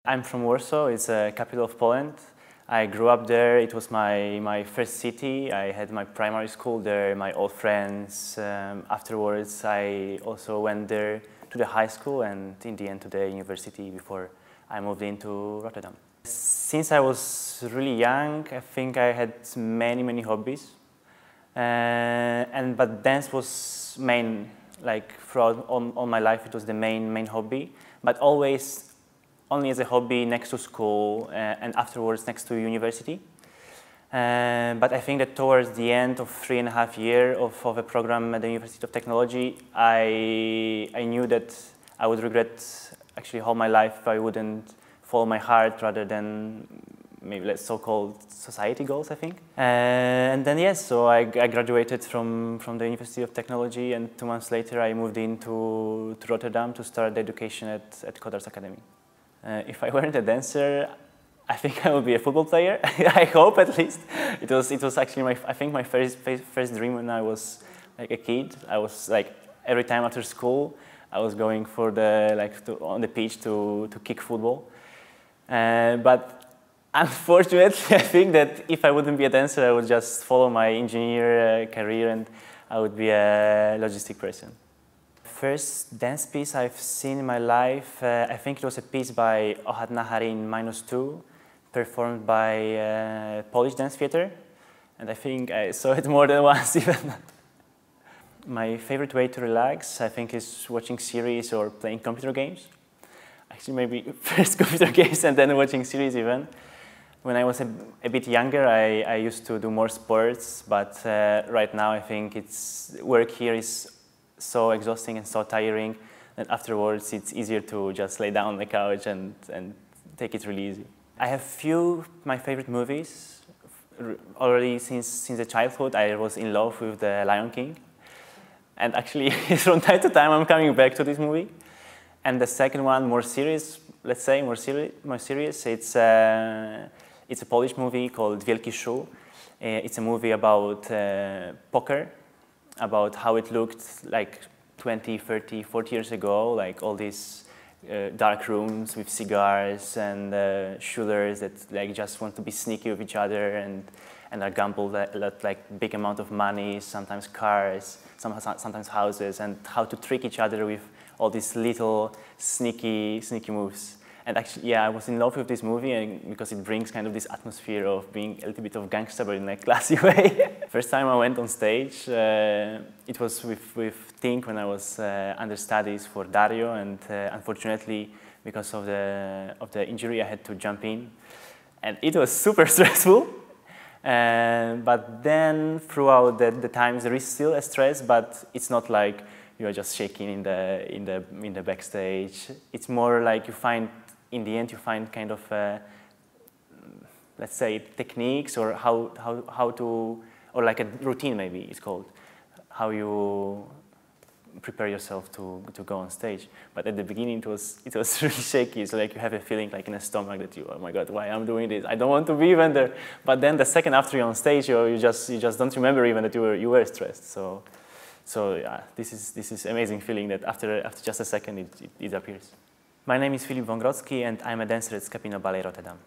I'm from Warschau, it's a capital of Poland. I grew up there, it was my first city. I had my primary school there, my old friends. Afterwards, I also went there to the high school and in the end to the university before I moved into Rotterdam. Since I was really young, I think I had many hobbies. But dance was main, like throughout all my life, it was the main hobby. But always only as a hobby next to school and afterwards next to university. But I think that towards the end of 3.5 years of a program at the University of Technology, I knew that I would regret actually all my life if I wouldn't follow my heart rather than maybe let's so-called society goals, I think. And then yes, so I graduated from the University of Technology, and 2 months later I moved into Rotterdam to start the education at Codarts Academy. If I weren't a dancer, I think I would be a football player. I hope at least. It was actually my first dream when I was like a kid. I was like every time after school, I was going for on the pitch to kick football. But unfortunately, I think that if I wouldn't be a dancer, I would just follow my engineer career and I would be a logistic person. First dance piece I've seen in my life, I think it was a piece by Ohad Naharin -2, performed by Polish Dance Theatre, and I think I saw it more than once even. My favorite way to relax, I think, is watching series or playing computer games. Actually, maybe first computer games and then watching series even. When I was a bit younger, I used to do more sports, but right now I think work here is so exhausting and so tiring that afterwards it's easier to just lay down on the couch and take it really easy. I have my favorite movies. Already since the childhood, I was in love with The Lion King. And actually, from time to time, I'm coming back to this movie. And the second one, more serious, let's say, more serious, it's a Polish movie called Wielki Szum. It's a movie about poker, about how it looked like 20, 30, 40 years ago, like all these dark rooms with cigars and shooters that like just want to be sneaky with each other and are gamble like big amount of money, sometimes cars, sometimes houses, and how to trick each other with all these little sneaky moves. And actually, yeah, I was in love with this movie because it brings kind of this atmosphere of being a little bit of gangster, but in a classy way. First time I went on stage, it was with Tink when I was understudies for Dario, and unfortunately, because of the injury, I had to jump in, and it was super stressful. But then throughout the times, there is still a stress, but it's not like you are just shaking in the backstage. It's more like in the end, you find kind of, let's say, techniques or how to, or like a routine maybe it's called, how you prepare yourself to go on stage. But at the beginning, it was really shaky. It's like you have a feeling like in the stomach that oh my God, why I'm doing this? I don't want to be even there. But then the second after you're on stage, you just don't remember even that you were stressed. So yeah, this is amazing feeling that after just a second it disappears. My name is Filip Wagrodzki and I'm a dancer at Scapino Ballet Rotterdam.